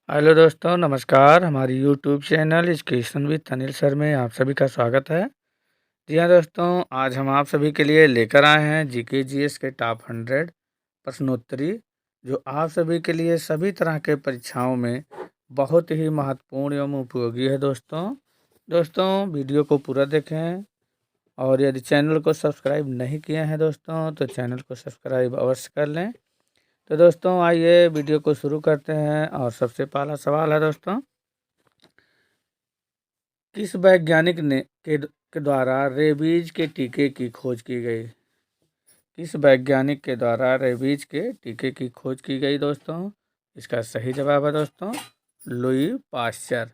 Hello दोस्तों, नमस्कार। हमारी YouTube channel education with Anil sir में आप सभी का स्वागत है। जी हाँ दोस्तों, आज हम आप सभी के लिए लेकर आए हैं जीके जीएस के टॉप 100 प्रश्नोत्तरी, जो आप सभी के लिए सभी तरह के परीक्षाओं में बहुत ही महत्वपूर्ण एवं उपयोगी है। दोस्तों वीडियो को पूरा देखें, और यदि चैनल को सब्सक्राइब नहीं किए हैं दोस्तों, तो चैनल को सब्सक्राइब अवश्य कर लें। तो दोस्तों आइए वीडियो को शुरू करते हैं। और सबसे पहला सवाल है दोस्तों, किस वैज्ञानिक के द्वारा रेबीज के टीके की खोज की गई? किस वैज्ञानिक के द्वारा रेबीज के टीके की खोज की गई दोस्तों? इसका सही जवाब है दोस्तों लुई पाश्चर।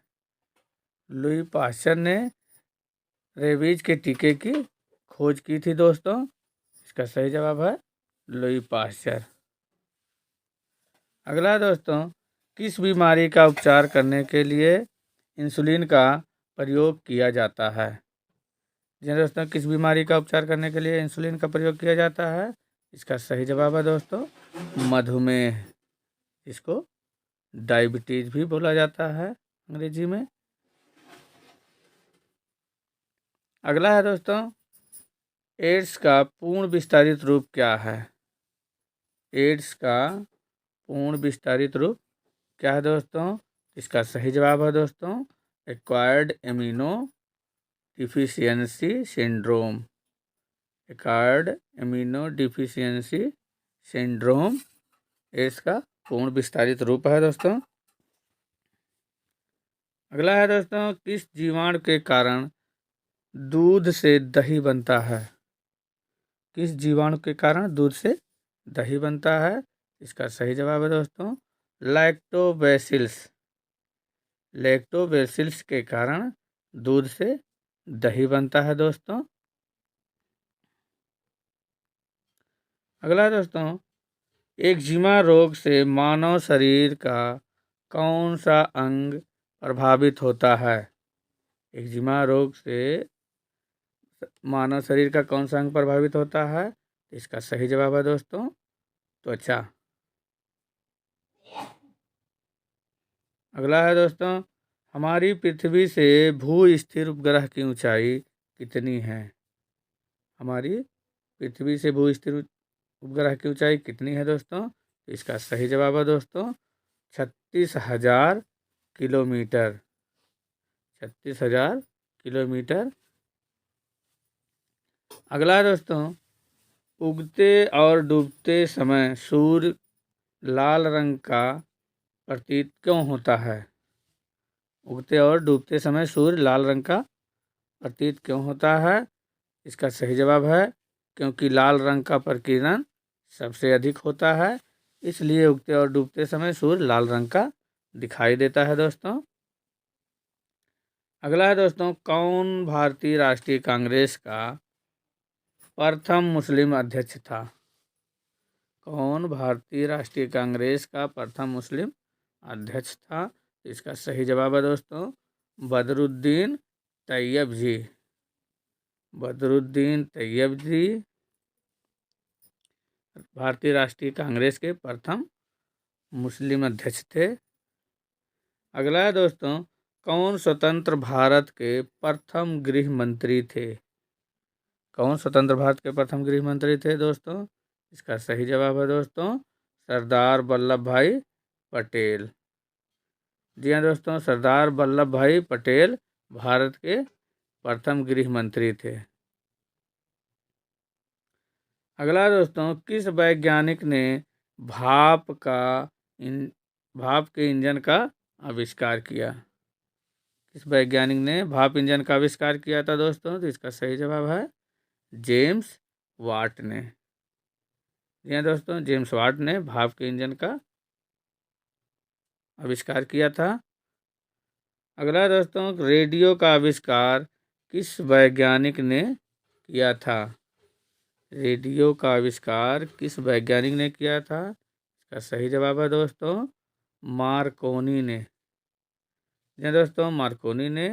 लुई पाश्चर ने रेबीज के टीके की खोज की थी दोस्तों। इसका सही जवाब है लुई पाश्चर। अगला है दोस्तों, किस बीमारी का उपचार करने के लिए इंसुलिन का प्रयोग किया जाता है? जी हाँ दोस्तों, किस बीमारी का उपचार करने के लिए इंसुलिन का प्रयोग किया जाता है? इसका सही जवाब है दोस्तों मधुमेह। इसको डायबिटीज भी बोला जाता है अंग्रेजी में। अगला है दोस्तों, एड्स का पूर्ण विस्तारित रूप क्या है? एड्स का पूर्ण विस्तारित रूप क्या है दोस्तों? इसका सही जवाब है दोस्तों acquired immuno deficiency syndrome. Acquired immuno deficiency syndrome AIDS का पूर्ण विस्तारित रूप है दोस्तों। अगला है दोस्तों, किस जीवाणु के कारण दूध से दही बनता है? किस जीवाणु के कारण दूध से दही बनता है? इसका सही जवाब है दोस्तों लैक्टोबैसिलस। लैक्टोबैसिलस के कारण दूध से दही बनता है दोस्तों। अगला है दोस्तों, एक्जिमा रोग से मानव शरीर का कौन सा अंग प्रभावित होता है? एक्जिमा रोग से मानव शरीर का कौन सा अंग प्रभावित होता है? इसका सही जवाब है दोस्तों त्वचा। अगला है दोस्तों, हमारी पृथ्वी से भू स्थिर उपग्रह की ऊंचाई कितनी है? हमारी पृथ्वी से भू स्थिर उपग्रह की ऊंचाई कितनी है दोस्तों? इसका सही जवाब है दोस्तों 36,000 किलोमीटर। 36,000 किलोमीटर। अगला है दोस्तों, उगते और डूबते समय सूर्य लाल रंग का प्रतीत क्यों होता है? उगते और डूबते समय सूर्य लाल रंग का प्रतीत क्यों होता है? इसका सही जवाब है क्योंकि लाल रंग का प्रकीर्णन सबसे अधिक होता है, इसलिए उगते और डूबते समय सूर्य लाल रंग का दिखाई देता है दोस्तों। अगला है दोस्तों, कौन भारतीय राष्ट्रीय कांग्रेस का प्रथम मुस्लिम अध्यक्ष था? कौन भारतीय राष्ट्रीय कांग्रेस का प्रथम मुस्लिम अध्यक्ष था? इसका सही जवाब है दोस्तों बदरुद्दीन तैयब जी। बदरुद्दीन तैयब जी भारतीय राष्ट्रीय कांग्रेस के प्रथम मुस्लिम अध्यक्ष थे। अगला है दोस्तों, कौन स्वतंत्र भारत के प्रथम गृह मंत्री थे? कौन स्वतंत्र भारत के प्रथम गृह मंत्री थे दोस्तों? इसका सही जवाब है दोस्तों सरदार वल्लभ भाई पटेल। जी हाँ दोस्तों, सरदार वल्लभ भाई पटेल भारत के प्रथम गृह मंत्री थे। अगला दोस्तों, किस वैज्ञानिक ने भाप का इन भाप के इंजन का आविष्कार किया? किस वैज्ञानिक ने भाप इंजन का आविष्कार किया था दोस्तों? तो इसका सही जवाब है जेम्स वाट ने। जी हाँ दोस्तों, जेम्स वाट ने भाप के इंजन का आविष्कार किया था। अगला दोस्तों, रेडियो का आविष्कार किस वैज्ञानिक ने किया था? रेडियो का आविष्कार किस वैज्ञानिक ने किया था? इसका सही जवाब है दोस्तों मार्कोनी ने। जी हाँ दोस्तों, मार्कोनी ने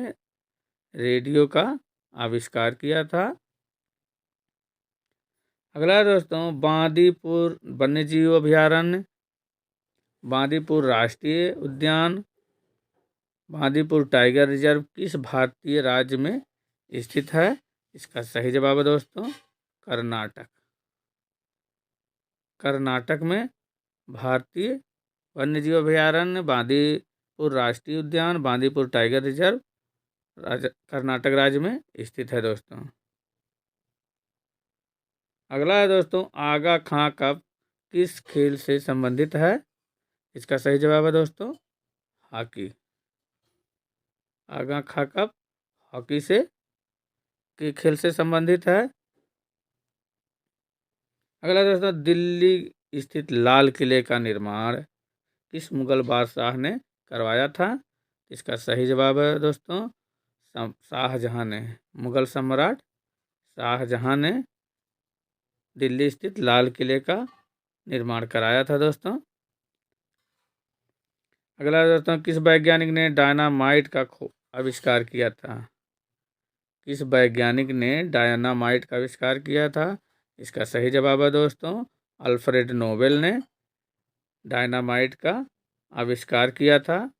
रेडियो का आविष्कार किया था। अगला दोस्तों, बांदीपुर वन्यजीव अभयारण्य, बांदीपुर राष्ट्रीय उद्यान बांदीपुर टाइगर रिजर्व किस भारतीय राज्य में स्थित है? इसका सही जवाब है दोस्तों कर्नाटक। कर्नाटक में भारतीय वन्यजीव अभयारण्य बांदीपुर राष्ट्रीय उद्यान, बांदीपुर टाइगर रिजर्व कर्नाटक राज्य में स्थित है दोस्तों। अगला है दोस्तों आगा खां कप किस खेल से संबंधित है? इसका सही जवाब है दोस्तों हॉकी। आगा खां कप हॉकी से के खेल से संबंधित है। अगला दोस्तों दिल्ली स्थित लाल किले का निर्माण किस मुगल बादशाह ने करवाया था? इसका सही जवाब है दोस्तों शाहजहां ने। मुगल सम्राट शाहजहां ने दिल्ली स्थित लाल किले का निर्माण कराया था दोस्तों। अगला दोस्तों किस वैज्ञानिक ने डायनामाइट का आविष्कार किया था? किस वैज्ञानिक ने डायनामाइट का आविष्कार किया था? इसका सही जवाब है दोस्तों अल्फ्रेड नोबेल ने डायनामाइट का आविष्कार किया था।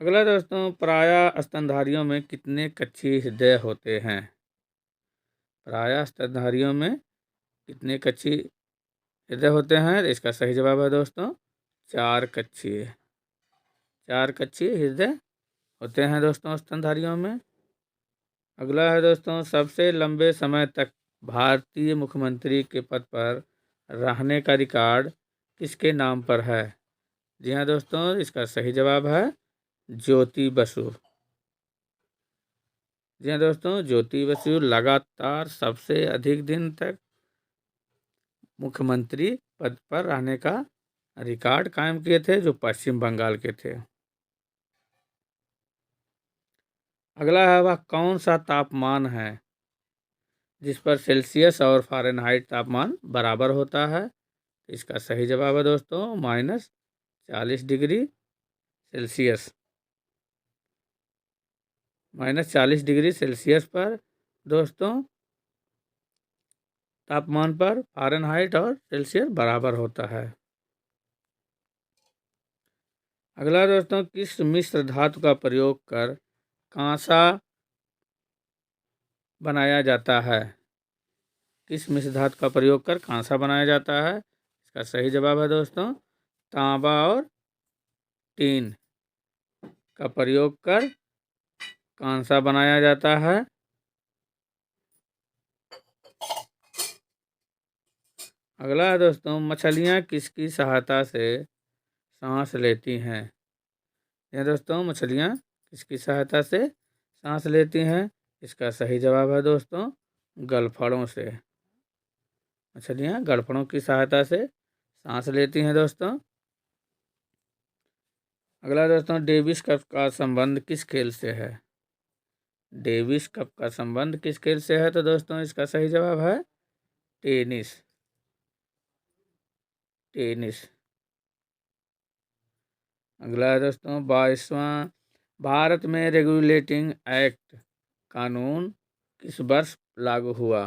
अगला दोस्तों प्रायः स्तनधारियों में कितने कक्षीय हृदय होते हैं? प्रायः स्तनधारियों में कितने कक्षीय हृदय होते हैं? इसका सही जवाब है दोस्तों 4 कक्षीय। 4 कक्षीय हृदय होते हैं दोस्तों स्तनधारियों में। अगला है दोस्तों सबसे लंबे समय तक भारतीय मुख्यमंत्री के पद पर रहने का रिकॉर्ड किसके नाम पर है? जी हाँ दोस्तों इसका सही जवाब है ज्योति बसु। जी हाँ दोस्तों ज्योति बसु लगातार सबसे अधिक दिन तक मुख्यमंत्री पद पर रहने का रिकॉर्ड कायम किए थे, जो पश्चिम बंगाल के थे। अगला है वह कौन सा तापमान है जिस पर सेल्सियस और फ़ारेनहाइट तापमान बराबर होता है? इसका सही जवाब है दोस्तों -40 डिग्री सेल्सियस। -40 डिग्री सेल्सियस पर दोस्तों तापमान पर फ़ारेनहाइट और सेल्सियस बराबर होता है। अगला दोस्तों किस मिश्र धातु का प्रयोग कर कांसा बनाया जाता है? किस मिश्र धातु का प्रयोग कर कांसा बनाया जाता है? इसका सही जवाब है दोस्तों तांबा और टीन का प्रयोग कर कांसा बनाया जाता है। अगला है दोस्तों मछलियाँ किसकी सहायता से सांस लेती हैं? यह दोस्तों मछलियाँ किसकी सहायता से सांस लेती हैं? इसका सही जवाब है दोस्तों गलफड़ों से। मछलियाँ गलफड़ों की सहायता से सांस लेती हैं दोस्तों। अगला दोस्तों डेविस कप का संबंध किस खेल से है? डेविस कप का संबंध किस खेल से है? तो दोस्तों इसका सही जवाब है टेनिस। टेनिस। अगला है दोस्तों 22वां भारत में रेगुलेटिंग एक्ट कानून किस वर्ष लागू हुआ?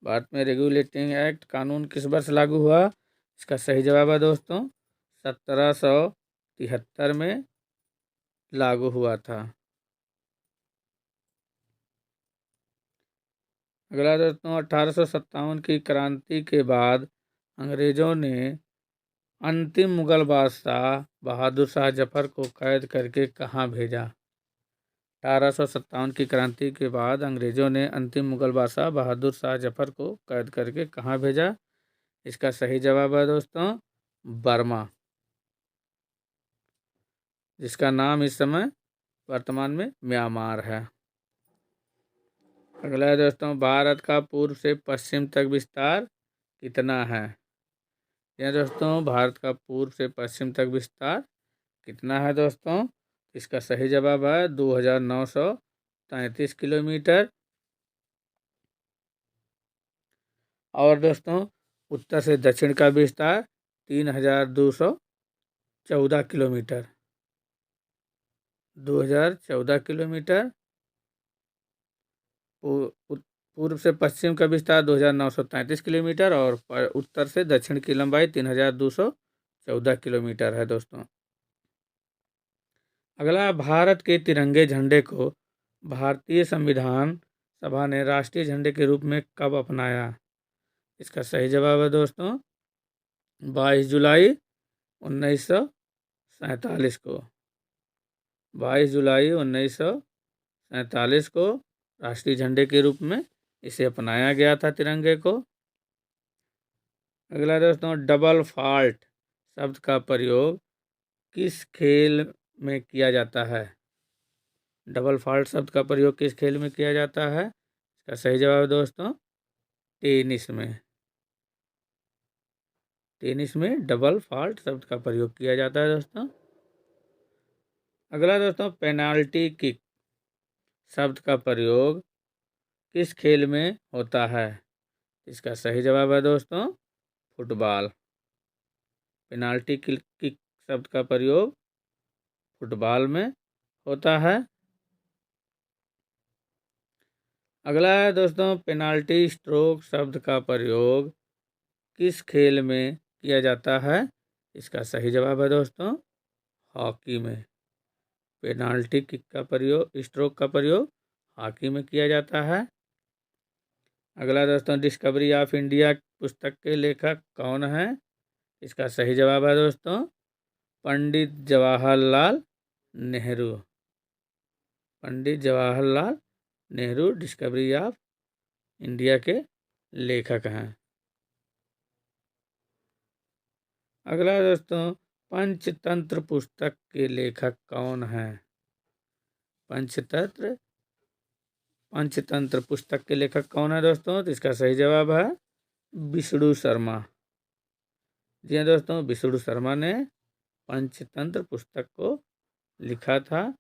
भारत में रेगुलेटिंग एक्ट कानून किस वर्ष लागू हुआ? इसका सही जवाब है दोस्तों 1773 में लागू हुआ था। अगला दोस्तों 1857 की क्रांति के बाद अंग्रेजों ने अंतिम मुगल बादशाह बहादुर शाह जफर को कैद करके कहाँ भेजा? 1857 की क्रांति के बाद अंग्रेजों ने अंतिम मुगल बादशाह बहादुर शाह जफर को कैद करके कहाँ भेजा? इसका सही जवाब है दोस्तों बर्मा, जिसका नाम इस समय वर्तमान में म्यांमार है। अगला है दोस्तों भारत का पूर्व से पश्चिम तक विस्तार कितना है? यह दोस्तों भारत का पूर्व से पश्चिम तक विस्तार कितना है दोस्तों? इसका सही जवाब है 2933 किलोमीटर। और दोस्तों उत्तर से दक्षिण का विस्तार 3214 किलोमीटर। 2014 किलोमीटर। पूर्व से पश्चिम का विस्तार 2933 किलोमीटर और उत्तर से दक्षिण की लंबाई 14 किलोमीटर है दोस्तों। अगला, भारत के तिरंगे झंडे को भारतीय संविधान सभा ने राष्ट्रीय झंडे के रूप में कब अपनाया? इसका सही जवाब है दोस्तों 22 जुलाई 1947 को। 22 जुलाई 1947 को राष्ट्रीय झंडे के रूप में इसे अपनाया गया था, तिरंगे को। अगला दोस्तों, डबल फॉल्ट शब्द का प्रयोग किस खेल में किया जाता है? डबल फॉल्ट शब्द का प्रयोग किस खेल में किया जाता है? इसका सही जवाब है दोस्तों टेनिस में। टेनिस में डबल फॉल्ट शब्द का प्रयोग किया जाता है दोस्तों। अगला दोस्तों, पेनाल्टी किक शब्द का प्रयोग किस खेल में होता है? इसका सही जवाब है दोस्तों फुटबॉल। पेनाल्टी किक शब्द का प्रयोग फुटबॉल में होता है। अगला है दोस्तों, पेनाल्टी स्ट्रोक शब्द का प्रयोग किस खेल में किया जाता है? इसका सही जवाब है दोस्तों हॉकी में। पेनाल्टी किक का प्रयोग, स्ट्रोक का प्रयोग हॉकी में किया जाता है। अगला दोस्तों, डिस्कवरी ऑफ इंडिया पुस्तक के लेखक कौन है? इसका सही जवाब है दोस्तों Pandit Jawaharlal Nehru. Pandit Jawaharlal Nehru Discovery of India के लेखक हैं। अगला दोस्तों, पंचतंत्र पुस्तक के लेखक कौन हैं? पंचतंत्र पुस्तक के लेखक कौन है दोस्तों? तो इसका सही जवाब है विष्णु शर्मा। जी हाँ दोस्तों, विष्णु शर्मा ने पंचतंत्र पुस्तक को लिखा था।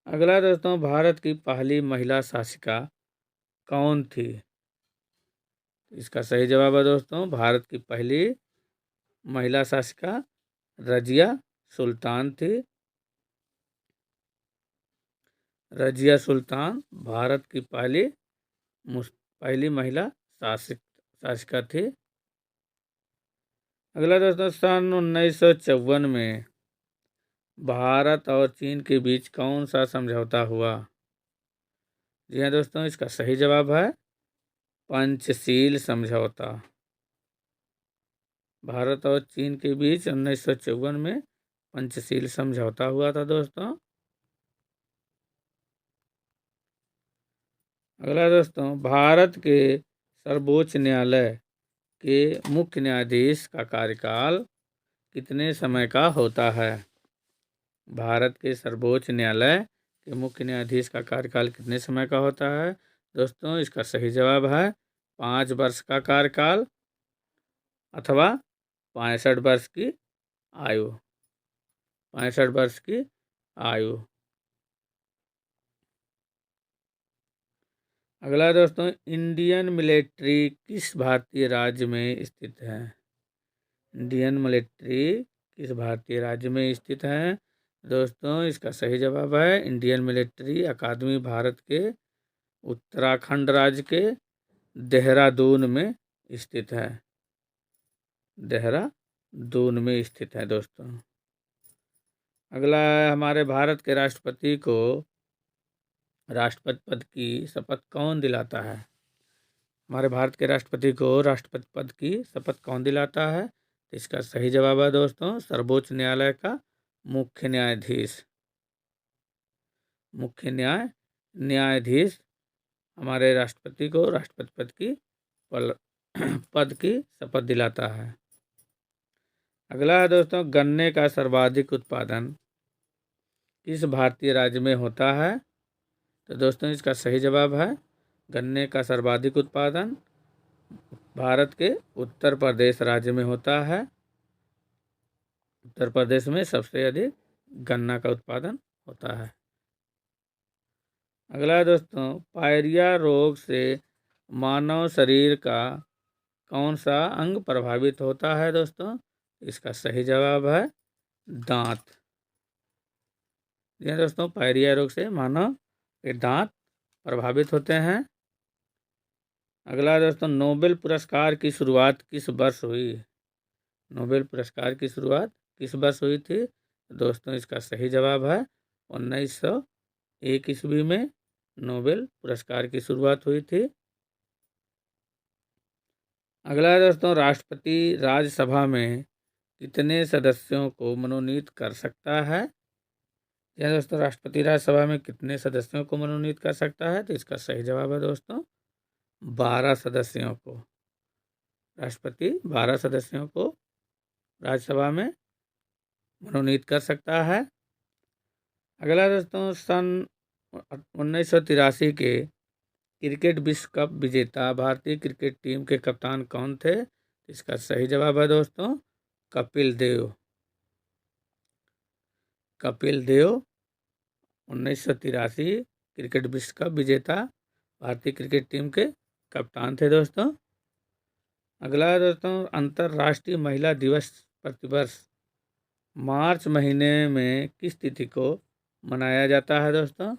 अगला दोस्तों, भारत की पहली महिला शासिका कौन थी? इसका सही जवाब है दोस्तों भारत की पहली महिला शासिका रजिया सुल्तान थी। रजिया सुल्तान भारत की पहली महिला शासिका थी। अगला दोस्तों, सन 1954 में भारत और चीन के बीच कौन सा समझौता हुआ? जी हाँ दोस्तों, इसका सही जवाब है पंचशील समझौता। भारत और चीन के बीच 1954 में पंचशील समझौता हुआ था दोस्तों। अगला दोस्तों, भारत के सर्वोच्च न्यायालय के मुख्य न्यायाधीश का कार्यकाल कितने समय का होता है? भारत के सर्वोच्च न्यायालय के मुख्य न्यायाधीश का कार्यकाल कितने समय का होता है? दोस्तों, इसका सही जवाब है 5 वर्ष का कार्यकाल अथवा 65 वर्ष की आयु। 65 वर्ष की आयु। अगला दोस्तों, इंडियन मिलिट्री किस भारतीय राज्य में स्थित है? इंडियन मिलिट्री किस भारतीय राज्य में स्थित है? दोस्तों, इसका सही जवाब है इंडियन मिलिट्री अकादमी भारत के उत्तराखंड राज्य के देहरादून में स्थित है। देहरादून में स्थित है दोस्तों। अगला, हमारे भारत के राष्ट्रपति को राष्ट्रपति पद की शपथ कौन दिलाता है? हमारे भारत के राष्ट्रपति को राष्ट्रपति पद की शपथ कौन दिलाता है? इसका सही जवाब है दोस्तों सर्वोच्च न्यायालय का मुख्य न्यायाधीश। मुख्य न्यायाधीश हमारे राष्ट्रपति को राष्ट्रपति पद की शपथ दिलाता है। अगला है दोस्तों, गन्ने का सर्वाधिक उत्पादन किस भारतीय राज्य में होता है? तो दोस्तों, इसका सही जवाब है गन्ने का सर्वाधिक उत्पादन भारत के उत्तर प्रदेश राज्य में होता है। उत्तर प्रदेश में सबसे अधिक गन्ना का उत्पादन होता है। अगला है दोस्तों, पायरिया रोग से मानव शरीर का कौन सा अंग प्रभावित होता है? दोस्तों, इसका सही जवाब है दांत। जी दोस्तों, पायरिया रोग से मानव के दांत प्रभावित होते हैं। अगला दोस्तों, नोबेल पुरस्कार की शुरुआत किस वर्ष हुई? नोबेल पुरस्कार की शुरुआत किस वर्ष हुई थी? दोस्तों इसका सही जवाब है 1901 ईस्वी में नोबेल पुरस्कार की शुरुआत हुई थी। अगला है दोस्तों, राष्ट्रपति राज्यसभा में कितने सदस्यों को मनोनीत कर सकता है? यह दोस्तों, राष्ट्रपति राज्यसभा में कितने सदस्यों को मनोनीत कर सकता है? तो इसका सही जवाब है दोस्तों 12 सदस्यों को। राष्ट्रपति 12 सदस्यों को राज्यसभा में मनोनीत कर सकता है। अगला दोस्तों, सन 1983 के क्रिकेट विश्व कप विजेता भारतीय क्रिकेट टीम के कप्तान कौन थे? इसका सही जवाब है दोस्तों कपिल देव। कपिल देव 1983 क्रिकेट विश्व कप विजेता भारतीय क्रिकेट टीम के कप्तान थे दोस्तों। अगला है दोस्तों, अंतर्राष्ट्रीय महिला दिवस प्रतिवर्ष मार्च महीने में किस तिथि को मनाया जाता है दोस्तों?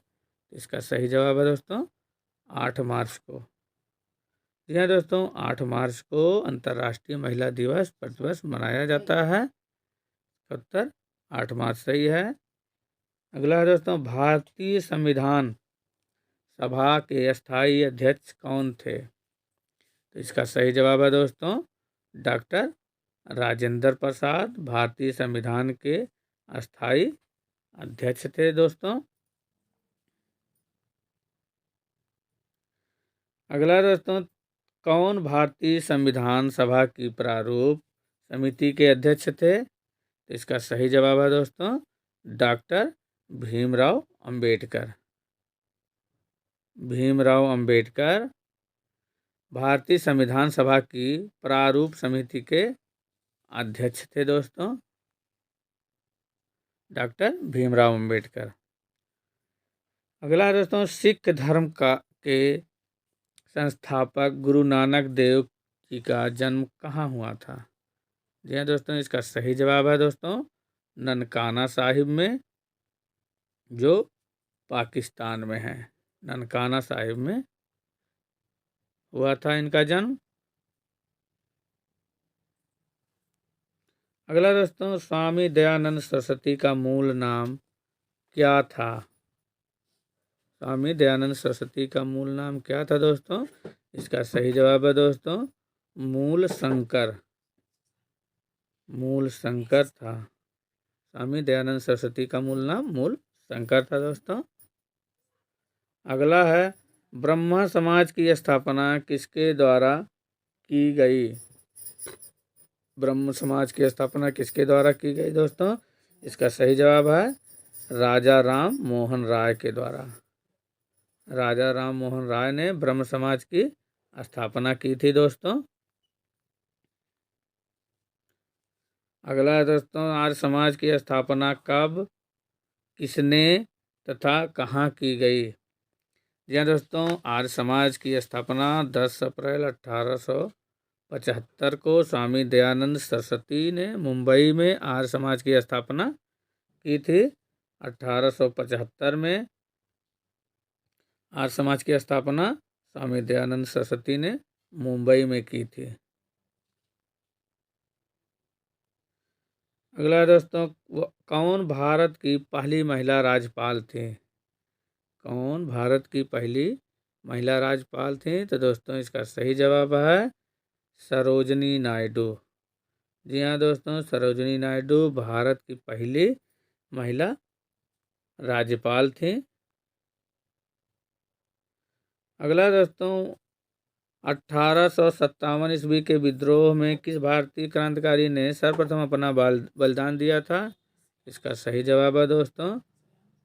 इसका सही जवाब है दोस्तों 8 मार्च को। जी हाँ दोस्तों, 8 मार्च को अंतर्राष्ट्रीय महिला दिवस प्रतिवर्ष मनाया जाता है। उत्तर 8 मार्च सही है। अगला है दोस्तों, भारतीय संविधान सभा के अस्थायी अध्यक्ष कौन थे? तो इसका सही जवाब है दोस्तों डॉक्टर राजेंद्र प्रसाद भारतीय संविधान के अस्थायी अध्यक्ष थे दोस्तों। अगला दोस्तों, कौन भारतीय संविधान सभा की प्रारूप समिति के अध्यक्ष थे? तो इसका सही जवाब है दोस्तों डॉक्टर भीमराव अंबेडकर। भीमराव अंबेडकर भारतीय संविधान सभा की प्रारूप समिति के अध्यक्ष थे दोस्तों डॉक्टर भीमराव अंबेडकर। अगला दोस्तों, सिख धर्म के संस्थापक गुरु नानक देव जी का जन्म कहाँ हुआ था? जी हाँ दोस्तों, इसका सही जवाब है दोस्तों ननकाना साहिब में, जो पाकिस्तान में है। ननकाना साहिब में हुआ था इनका जन्म। अगला दोस्तों, स्वामी दयानंद सरस्वती का मूल नाम क्या था? स्वामी दयानंद सरस्वती का मूल नाम क्या था दोस्तों? इसका सही जवाब है दोस्तों मूल शंकर। मूल शंकर था। स्वामी दयानंद सरस्वती का मूल नाम मूल शंकर था दोस्तों। अगला है, ब्रह्म समाज की स्थापना किसके द्वारा की गई? ब्रह्म समाज की स्थापना किसके द्वारा की गई दोस्तों? इसका सही जवाब है राजा राम मोहन राय के द्वारा। राजा राम मोहन राय ने ब्रह्म समाज की स्थापना की थी दोस्तों। अगला है दोस्तों, आर्य समाज की स्थापना कब, किसने तथा कहाँ की गई? जी हाँ दोस्तों, आर्य समाज की स्थापना 10 अप्रैल 1875 को स्वामी दयानंद सरस्वती ने मुंबई में आर्य समाज की स्थापना की थी। 1875 में आर्य समाज की स्थापना स्वामी दयानंद सरस्वती ने मुंबई में की थी। अगला दोस्तों, कौन भारत की पहली महिला राज्यपाल थी? कौन भारत की पहली महिला राज्यपाल थी? तो दोस्तों इसका सही जवाब है सरोजनी नायडू। जी हाँ दोस्तों, सरोजनी नायडू भारत की पहली महिला राज्यपाल थी। अगला दोस्तों, 1857 ईस्वी के विद्रोह में किस भारतीय क्रांतिकारी ने सर्वप्रथम अपना बलिदान दिया था? इसका सही जवाब है दोस्तों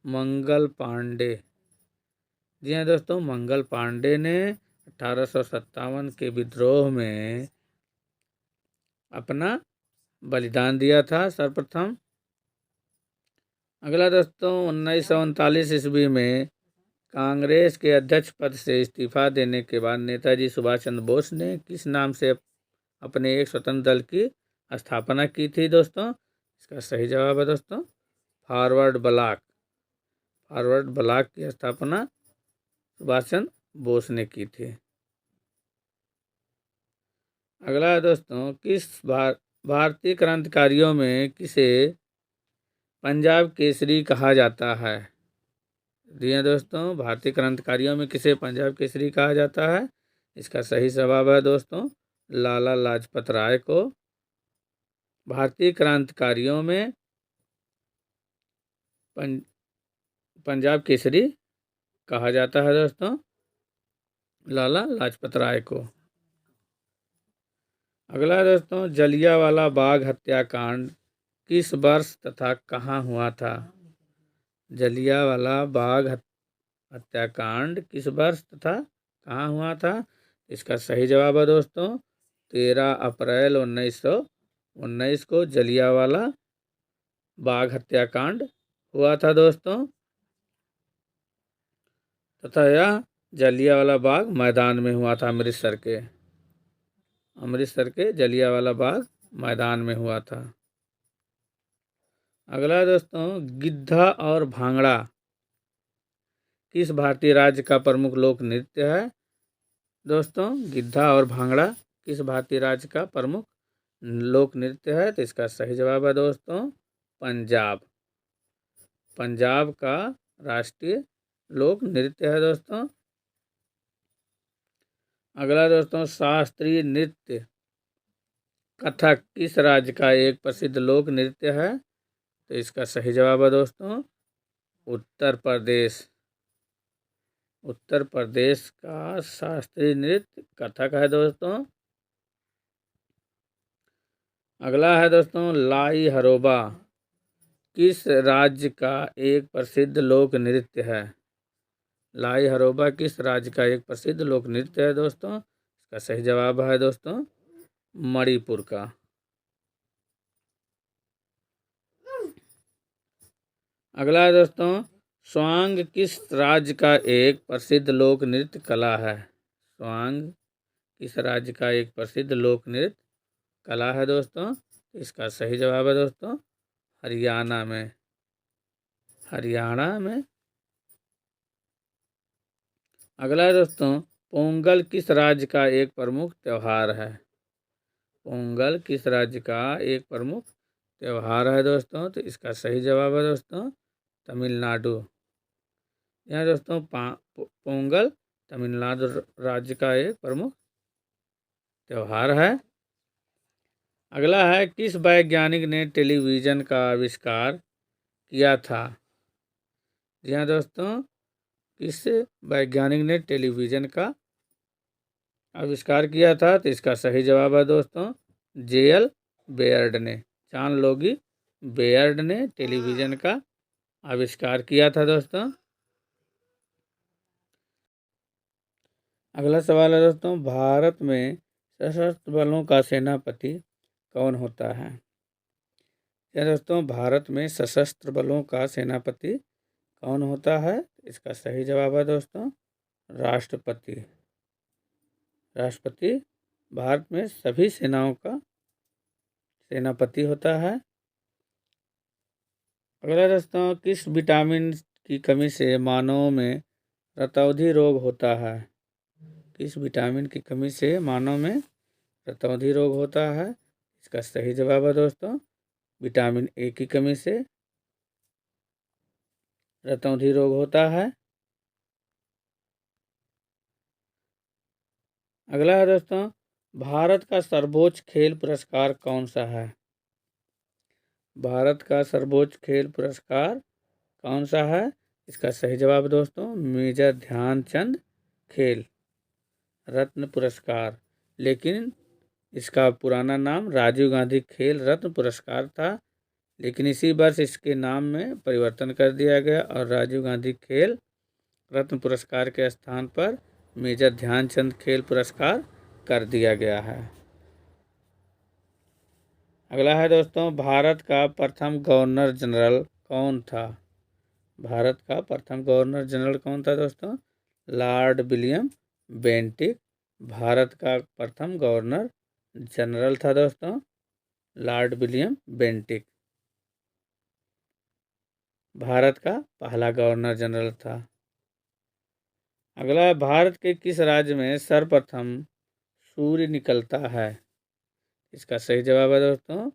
मंगल पांडे। जी हाँ दोस्तों, मंगल पांडे ने 1857 के विद्रोह में अपना बलिदान दिया था सर्वप्रथम। अगला दोस्तों, 1939 ईस्वी में कांग्रेस के अध्यक्ष पद से इस्तीफा देने के बाद नेताजी सुभाष चंद्र बोस ने किस नाम से अपने एक स्वतंत्र दल की स्थापना की थी दोस्तों? इसका सही जवाब है दोस्तों फॉरवर्ड ब्लॉक। फॉरवर्ड ब्लॉक की स्थापना सुभाष चंद्र बोस ने की थी। अगला है दोस्तों, भारतीय क्रांतिकारियों में किसे पंजाब केसरी कहा जाता है? जी हाँ दोस्तों, भारतीय क्रांतिकारियों में किसे पंजाब केसरी कहा जाता है? इसका सही जवाब है दोस्तों लाला लाजपत राय को भारतीय क्रांतिकारियों में पंजाब केसरी कहा जाता है दोस्तों लाला लाजपत राय को। अगला है दोस्तों, जलियांवाला बाग हत्याकांड किस वर्ष तथा कहाँ हुआ था? जलियांवाला बाग हत्याकांड किस वर्ष तथा कहाँ हुआ था? इसका सही जवाब है दोस्तों 13 अप्रैल 1919 को जलियांवाला बाग हत्याकांड हुआ था दोस्तों, तथा यह जलियांवाला बाग मैदान में हुआ था। अमृतसर के जलियांवाला बाग मैदान में हुआ था। अगला दोस्तों, गिद्धा और भांगड़ा किस भारतीय राज्य का प्रमुख लोक नृत्य है? दोस्तों, गिद्धा और भांगड़ा किस भारतीय राज्य का प्रमुख लोक नृत्य है? तो इसका सही जवाब है दोस्तों पंजाब। पंजाब का राष्ट्रीय लोक नृत्य है दोस्तों। अगला दोस्तों, शास्त्रीय नृत्य कथक किस राज्य का एक प्रसिद्ध लोक नृत्य है? तो इसका सही जवाब है दोस्तों उत्तर प्रदेश। उत्तर प्रदेश का शास्त्रीय नृत्य कथक है दोस्तों। अगला है दोस्तों, लाई हरोबा किस राज्य का एक प्रसिद्ध लोक नृत्य है? लाई हरोबा किस राज्य का एक प्रसिद्ध लोक नृत्य है दोस्तों? इसका सही जवाब है दोस्तों मणिपुर का। अगला है दोस्तों, स्वांग किस राज्य का एक प्रसिद्ध लोक नृत्य कला है? स्वांग किस राज्य का एक प्रसिद्ध लोक नृत्य कला है दोस्तों? इसका सही जवाब है दोस्तों हरियाणा में। अगला है दोस्तों, पोंगल किस राज्य का एक प्रमुख त्योहार है? पोंगल किस राज्य का एक प्रमुख त्योहार है दोस्तों? तो इसका सही जवाब है दोस्तों तमिलनाडु। यहाँ दोस्तों पोंगल तमिलनाडु राज्य का एक प्रमुख त्योहार है। अगला है, किस वैज्ञानिक ने टेलीविज़न का आविष्कार किया था? जी हाँ दोस्तों, किस वैज्ञानिक ने टेलीविज़न का आविष्कार किया था? तो इसका सही जवाब है दोस्तों जे.एल. बेयर्ड ने। जॉन लोगी बेयर्ड ने टेलीविज़न का आविष्कार किया था दोस्तों। अगला सवाल है दोस्तों, भारत में सशस्त्र बलों का सेनापति कौन होता है? क्या दोस्तों, भारत में सशस्त्र बलों का सेनापति कौन होता है? इसका सही जवाब है दोस्तों राष्ट्रपति। राष्ट्रपति भारत में सभी सेनाओं का सेनापति होता है। अगला दोस्तों, किस विटामिन की कमी से मानव में रतौंधी रोग होता है? किस विटामिन की कमी से मानव में रतौंधी रोग होता है? इसका सही जवाब है दोस्तों विटामिन ए की कमी से रतौंधी रोग होता है। अगला है दोस्तों, भारत का सर्वोच्च खेल पुरस्कार कौन सा है? भारत का सर्वोच्च खेल पुरस्कार कौन सा है? इसका सही जवाब दोस्तों मेजर ध्यानचंद खेल रत्न पुरस्कार, लेकिन इसका पुराना नाम राजीव गांधी खेल रत्न पुरस्कार था, लेकिन इसी वर्ष इसके नाम में परिवर्तन कर दिया गया और राजीव गांधी खेल रत्न पुरस्कार के स्थान पर मेजर ध्यानचंद खेल पुरस्कार कर दिया गया है। अगला है दोस्तों, भारत का प्रथम गवर्नर जनरल कौन था? भारत का प्रथम गवर्नर जनरल कौन था दोस्तों? लॉर्ड विलियम बेंटिक भारत का प्रथम गवर्नर जनरल था दोस्तों लॉर्ड विलियम बेंटिक भारत का पहला गवर्नर जनरल था। अगला, भारत के किस राज्य में सर्वप्रथम सूर्य निकलता है? इसका सही जवाब है दोस्तों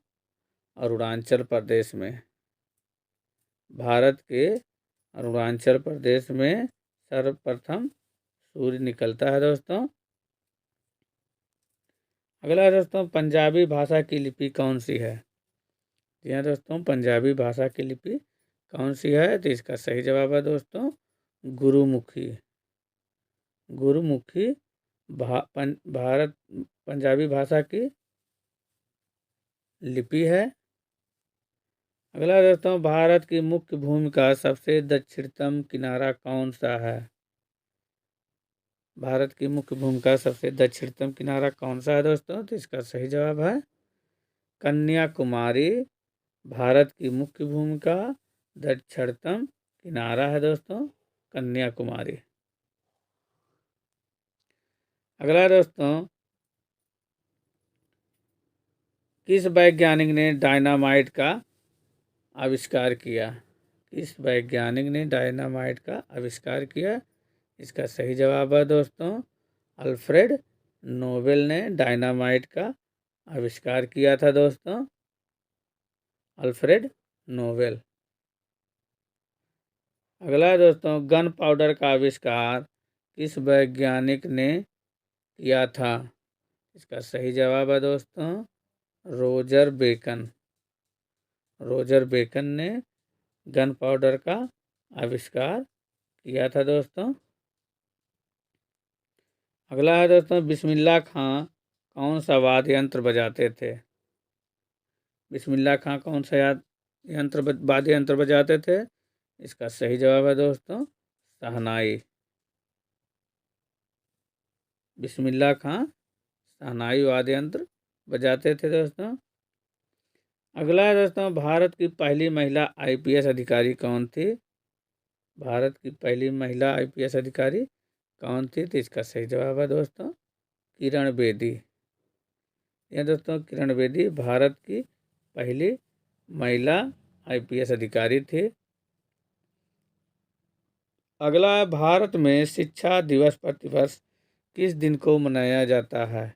अरुणाचल प्रदेश में। भारत के अरुणाचल प्रदेश में सर्वप्रथम सूर्य निकलता है दोस्तों। अगला दोस्तों पंजाबी भाषा की लिपि कौन सी है? जी हाँ दोस्तों, पंजाबी भाषा की लिपि कौन सी है? तो इसका सही जवाब है दोस्तों गुरुमुखी। गुरुमुखी भारत पंजाबी भाषा की लिपि है। अगला दोस्तों भारत की मुख्य भूमि का सबसे दक्षिणतम किनारा कौन सा है? भारत की मुख्य भूमि का सबसे दक्षिणतम किनारा कौन सा है दोस्तों? तो इसका सही जवाब है कन्याकुमारी। भारत की मुख्य भूमि का दक्षिणतम किनारा है दोस्तों कन्याकुमारी। अगला दोस्तों किस वैज्ञानिक ने डायनामाइट का आविष्कार किया? किस वैज्ञानिक ने डायनामाइट का आविष्कार किया? इसका सही जवाब है दोस्तों अल्फ्रेड नोबेल ने डायनामाइट का आविष्कार किया था दोस्तों, अल्फ्रेड नोबेल। अगला दोस्तों गन पाउडर का आविष्कार किस वैज्ञानिक ने किया था? इसका सही जवाब है दोस्तों रोजर बेकन। रोजर बेकन ने गन पाउडर का आविष्कार किया था दोस्तों। अगला है दोस्तों बिस्मिल्लाह खां कौन सा वाद्य यंत्र बजाते थे? बिस्मिल्लाह खां कौन सा वाद्य यंत्र बजाते थे? इसका सही जवाब है दोस्तों शहनाई। बिस्मिल्लाह खां शहनाई वाद्य यंत्र बजाते थे दोस्तों। अगला है दोस्तों भारत की पहली महिला आईपीएस अधिकारी कौन थी? भारत की पहली महिला आईपीएस अधिकारी कौन थी? तो इसका सही जवाब है दोस्तों किरण बेदी। यह दोस्तों किरण बेदी भारत की पहली महिला आईपीएस अधिकारी थी। अगला है भारत में शिक्षा दिवस प्रतिवर्ष किस दिन को मनाया जाता है?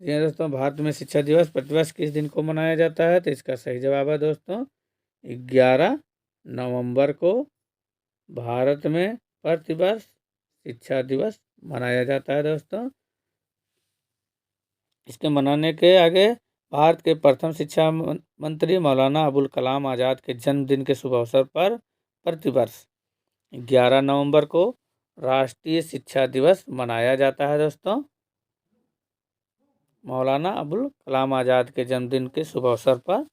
जी दोस्तों भारत में शिक्षा दिवस प्रतिवर्ष किस दिन को मनाया जाता है? तो इसका सही जवाब है दोस्तों 11 नवंबर को भारत में प्रतिवर्ष शिक्षा दिवस मनाया जाता है दोस्तों। इसके मनाने के आगे भारत के प्रथम शिक्षा मंत्री मौलाना अबुल कलाम आज़ाद के जन्मदिन के शुभ अवसर पर प्रतिवर्ष 11 नवंबर को राष्ट्रीय शिक्षा दिवस मनाया जाता है दोस्तों। मौलाना अबुल कलाम आज़ाद के जन्मदिन के शुभ अवसर पर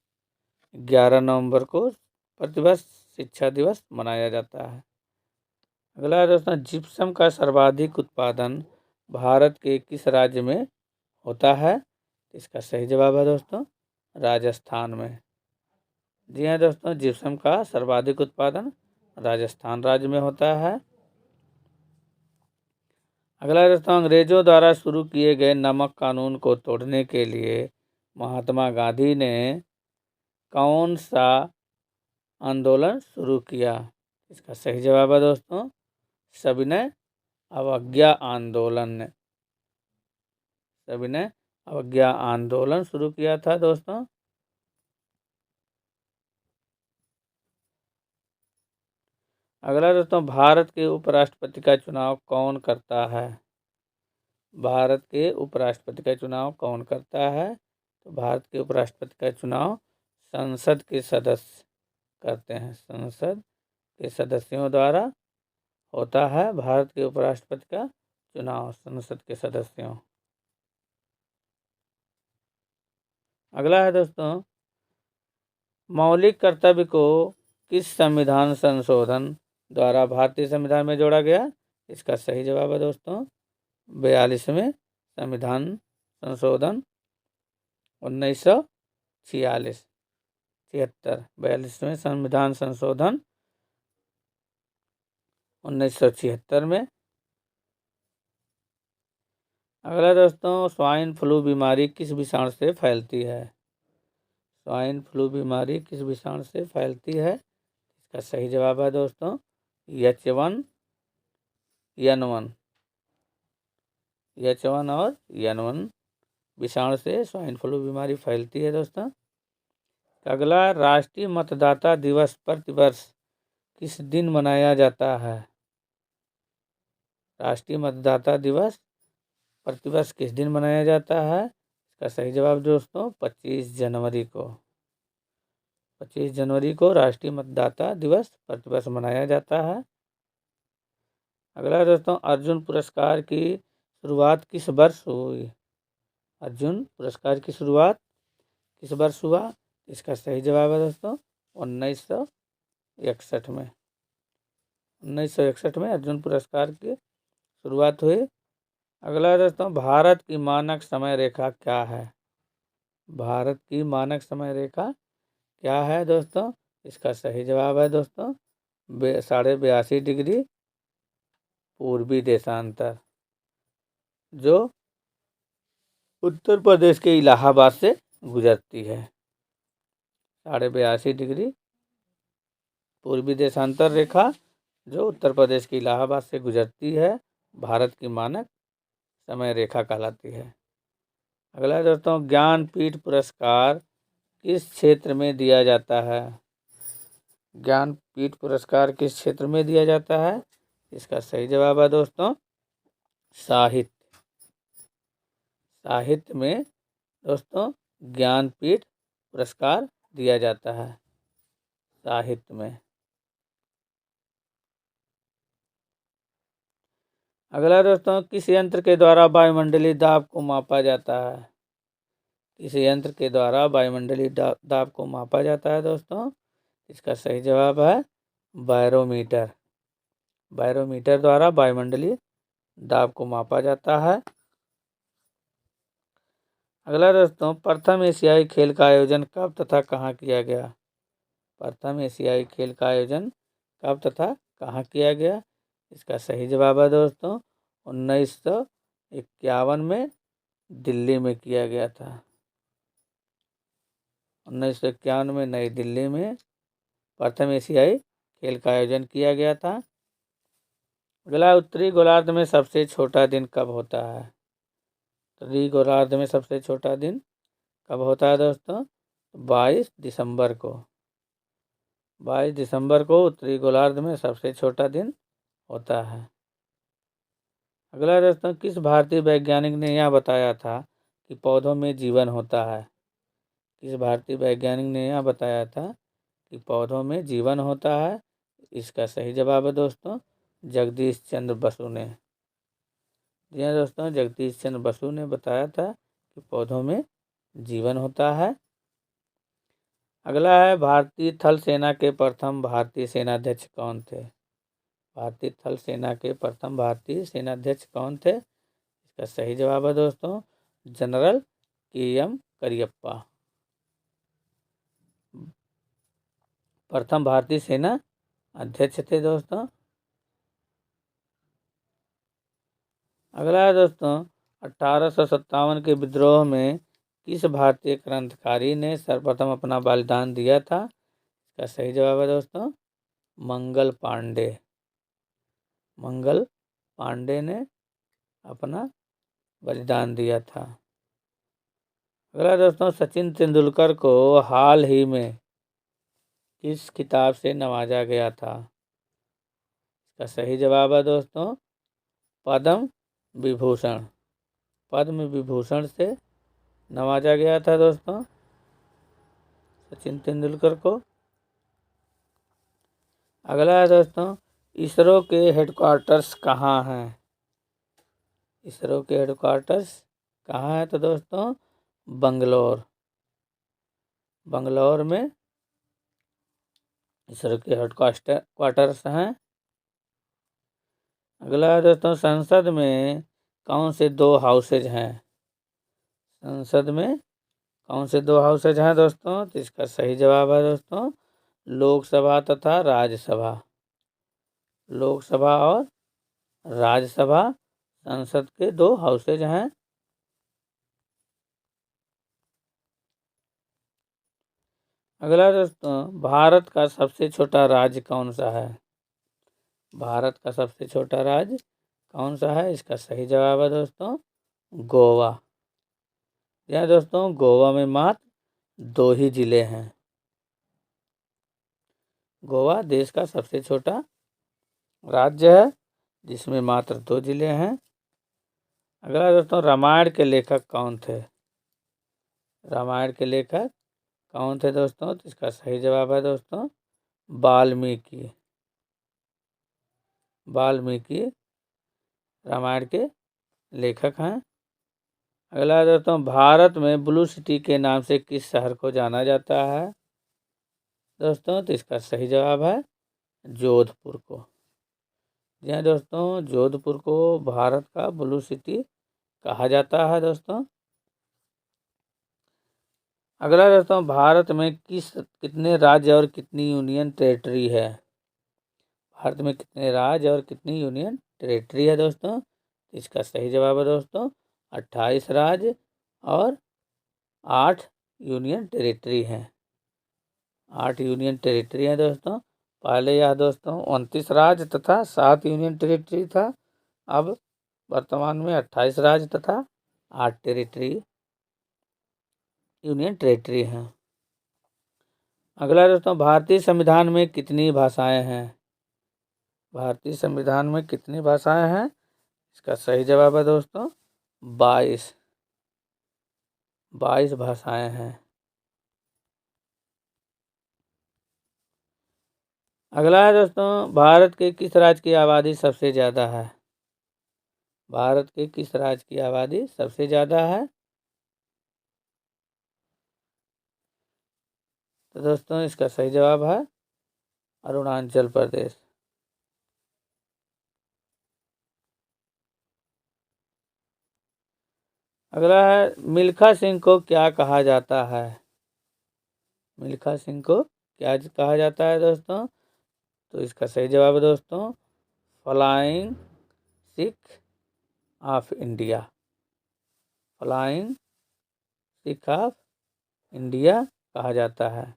11 नवंबर को प्रतिवर्ष शिक्षा दिवस मनाया जाता है। अगला दोस्तों जिप्सम का सर्वाधिक उत्पादन भारत के किस राज्य में होता है? इसका सही जवाब है दोस्तों राजस्थान में। जी हाँ दोस्तों जिप्सम का सर्वाधिक उत्पादन राजस्थान राज्य में होता है। अगला दोस्तों अंग्रेजों द्वारा शुरू किए गए नमक कानून को तोड़ने के लिए महात्मा गांधी ने कौन सा आंदोलन शुरू किया? इसका सही जवाब है दोस्तों सविनय अवज्ञा आंदोलन। सविनय अवज्ञा आंदोलन शुरू किया था दोस्तों। अगला दोस्तों भारत के उपराष्ट्रपति का चुनाव कौन करता है? भारत के उपराष्ट्रपति का चुनाव कौन करता है? तो भारत के उपराष्ट्रपति का चुनाव संसद के सदस्य करते हैं। संसद के सदस्यों द्वारा होता है भारत के उपराष्ट्रपति का चुनाव संसद के सदस्यों। अगला है दोस्तों मौलिक कर्तव्य को किस संविधान संशोधन द्वारा भारतीय संविधान में जोड़ा गया? इसका सही जवाब है दोस्तों 42वें संविधान संशोधन 1946 76 42वें संविधान संशोधन 1976 में। अगला दोस्तों स्वाइन फ्लू बीमारी किस विषाणु से फैलती है? स्वाइन फ्लू बीमारी किस विषाणु से फैलती है? इसका सही जवाब है दोस्तों H1N1। H1 और N1 विषाणु से स्वाइन फ्लू बीमारी फैलती है दोस्तों। अगला, राष्ट्रीय मतदाता दिवस प्रतिवर्ष किस दिन मनाया जाता है? राष्ट्रीय मतदाता दिवस प्रतिवर्ष किस दिन मनाया जाता है? इसका सही जवाब दोस्तों 25 जनवरी को। 25 जनवरी को राष्ट्रीय मतदाता दिवस प्रतिवर्ष मनाया जाता है। अगला दोस्तों, अर्जुन पुरस्कार की शुरुआत किस वर्ष हुई? अर्जुन पुरस्कार की शुरुआत किस वर्ष हुआ? इसका सही जवाब है दोस्तों 1961 में। 1961 में अर्जुन पुरस्कार की शुरुआत हुई। अगला दोस्तों, भारत की मानक समय रेखा क्या है? भारत की मानक समय रेखा क्या है दोस्तों? इसका सही जवाब है दोस्तों 82.5 डिग्री पूर्वी देशांतर, जो उत्तर प्रदेश के इलाहाबाद से गुजरती है। 82.5 डिग्री पूर्वी देशांतर रेखा जो उत्तर प्रदेश के इलाहाबाद से गुजरती है, भारत की मानक समय रेखा कहलाती है। अगला दोस्तों, ज्ञानपीठ पुरस्कार किस क्षेत्र में दिया जाता है? ज्ञानपीठ पुरस्कार किस क्षेत्र में दिया जाता है? इसका सही जवाब है दोस्तों साहित्य। साहित्य में दोस्तों ज्ञानपीठ पुरस्कार दिया जाता है, साहित्य में। अगला दोस्तों, किस यंत्र के द्वारा वायुमंडलीय दाब को मापा जाता है? किस यंत्र के द्वारा वायुमंडलीय दाब को मापा जाता है दोस्तों? इसका सही जवाब है बैरोमीटर। बैरोमीटर द्वारा वायुमंडलीय दाब को मापा जाता है। अगला दोस्तों, प्रथम एशियाई खेल का आयोजन कब तथा कहाँ किया गया? प्रथम एशियाई खेल का आयोजन कब तथा कहाँ किया गया? इसका सही जवाब है दोस्तों 1951 में दिल्ली में किया गया था। 1951 में नई दिल्ली में प्रथम एशियाई खेल का आयोजन किया गया था। अगला, उत्तरी गोलार्ध में सबसे छोटा दिन कब होता है? उत्तरी गोलार्ध में सबसे छोटा दिन कब होता है दोस्तों? 22 दिसंबर को। 22 दिसंबर को उत्तरी गोलार्ध में सबसे छोटा दिन होता है। अगला दोस्तों, किस भारतीय वैज्ञानिक ने यह बताया था कि पौधों में जीवन होता है? किस भारतीय वैज्ञानिक ने यह बताया था कि पौधों में जीवन होता है? इसका सही जवाब है दोस्तों जगदीश चंद्र बसु ने। जी हाँ दोस्तों, जगदीश चंद्र बसु ने बताया था कि पौधों में जीवन होता है। अगला है, भारतीय थल सेना के प्रथम भारतीय सेनाध्यक्ष कौन थे? भारतीय थल सेना के प्रथम भारतीय सेनाध्यक्ष कौन थे? इसका सही जवाब है दोस्तों जनरल KM करियप्पा। प्रथम भारतीय सेना अध्यक्ष थे दोस्तों। अगला है दोस्तों, 1857 के विद्रोह में किस भारतीय क्रांतिकारी ने सर्वप्रथम अपना बलिदान दिया था? इसका सही जवाब है दोस्तों मंगल पांडे। मंगल पांडे ने अपना बलिदान दिया था। अगला दोस्तों, सचिन तेंदुलकर को हाल ही में किस खिताब से नवाजा गया था? इसका सही जवाब है दोस्तों पद्म विभूषण। पद्म विभूषण से नवाजा गया था दोस्तों सचिन तेंदुलकर को। अगला है दोस्तों, इसरो के हेडक्वार्टर्स कहाँ हैं? इसरो के हेडक्वार्टर्स कहाँ है? तो दोस्तों बंगलौर। बंगलौर में इसरो के हेडक्वार्टर्स हैं। अगला है दोस्तों, संसद में कौन से दो हाउसेज हैं? संसद में कौन से दो हाउसेज हैं दोस्तों? तो इसका सही जवाब है दोस्तों लोकसभा तथा राज्यसभा। लोकसभा और राज्यसभा संसद के दो हाउसेज हैं। अगला दोस्तों, भारत का सबसे छोटा राज्य कौन सा है? भारत का सबसे छोटा राज्य कौन सा है? इसका सही जवाब है दोस्तों गोवा। यहाँ दोस्तों गोवा में मात्र 2 ही जिले हैं। गोवा देश का सबसे छोटा राज्य है जिसमें मात्र 2 जिले हैं। अगला दोस्तों, रामायण के लेखक कौन थे? रामायण के लेखक कौन थे दोस्तों? तो इसका सही जवाब है दोस्तों वाल्मीकि। वाल्मीकि रामायण के लेखक हैं। अगला दोस्तों, भारत में ब्लू सिटी के नाम से किस शहर को जाना जाता है दोस्तों? तो इसका सही जवाब है जोधपुर को। जी हाँ दोस्तों, जोधपुर को भारत का ब्लू सिटी कहा जाता है दोस्तों। अगला दोस्तों, भारत में कितने राज्य और कितनी यूनियन टेरिटरी है? भारत में कितने राज्य और कितनी यूनियन टेरिटरी है दोस्तों? इसका सही जवाब है दोस्तों 28 राज्य और 8 यूनियन टेरिटरी हैं। 8 यूनियन टेरिटरी हैं दोस्तों। पहले यह दोस्तों 29 राज्य तथा 7 यूनियन टेरिटरी था। अब वर्तमान में 28 राज्य तथा 8 यूनियन टेरिटरी हैं। अगला दोस्तों, भारतीय संविधान में कितनी भाषाएं हैं? भारतीय संविधान में कितनी भाषाएं हैं? इसका सही जवाब है दोस्तों 22 भाषाएं हैं। अगला है दोस्तों, भारत के किस राज्य की आबादी सबसे ज़्यादा है? भारत के किस राज्य की आबादी सबसे ज़्यादा है? तो दोस्तों इसका सही जवाब है अरुणाचल प्रदेश। अगला है, मिल्खा सिंह को क्या कहा जाता है? मिल्खा सिंह को क्या कहा जाता है दोस्तों? तो इसका सही जवाब है दोस्तों flying Sikh of India. Flying Sikh of India कहा जाता है।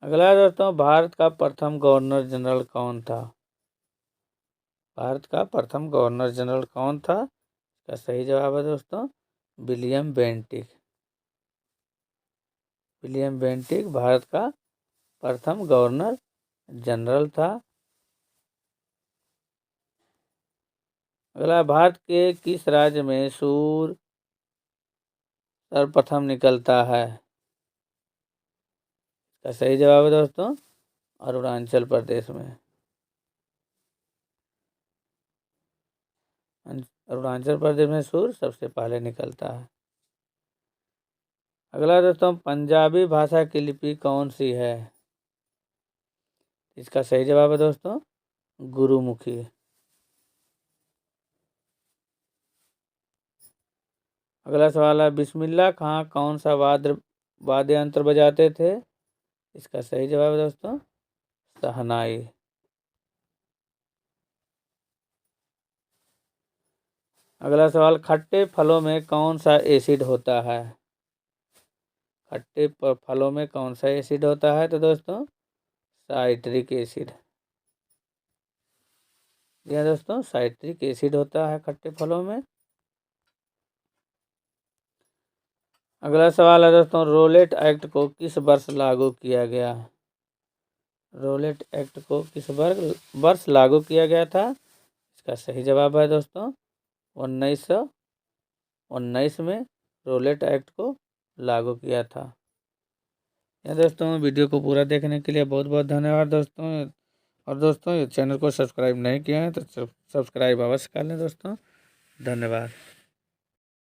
अगला दोस्तों, भारत का प्रथम गवर्नर जनरल कौन था? भारत का प्रथम गवर्नर जनरल कौन था? इसका सही जवाब है दोस्तों William Bentinck. William Bentinck Bharat का प्रथम गवर्नर जनरल था। अगला, भारत के किस राज्य में सूर्य सर्वप्रथम निकलता है? इसका सही जवाब है दोस्तों अरुणाचल प्रदेश में। अरुणाचल प्रदेश में सूर्य सबसे पहले निकलता है। अगला दोस्तों, पंजाबी भाषा की लिपि कौन सी है? इसका सही जवाब है दोस्तों गुरुमुखी। अगला सवाल है, बिस्मिल्लाह खां कौन सा वाद्य यंत्र बजाते थे? इसका सही जवाब है दोस्तों शहनाई। अगला सवाल, खट्टे फलों में कौन सा एसिड होता है? खट्टे फलों में कौन सा एसिड होता है? तो दोस्तों साइट्रिक एसिड। जी हाँ दोस्तों, साइट्रिक एसिड होता है खट्टे फलों में। अगला सवाल है दोस्तों, रोलेट एक्ट को किस वर्ष लागू किया गया? रोलेट एक्ट को किस वर्ष लागू किया गया था? इसका सही जवाब है दोस्तों 1919 में रोलेट एक्ट को लागू किया था। या दोस्तों, वीडियो को पूरा देखने के लिए बहुत बहुत धन्यवाद दोस्तों। और दोस्तों, ये चैनल को सब्सक्राइब नहीं किया है तो सब्सक्राइब अवश्य कर लें दोस्तों। धन्यवाद।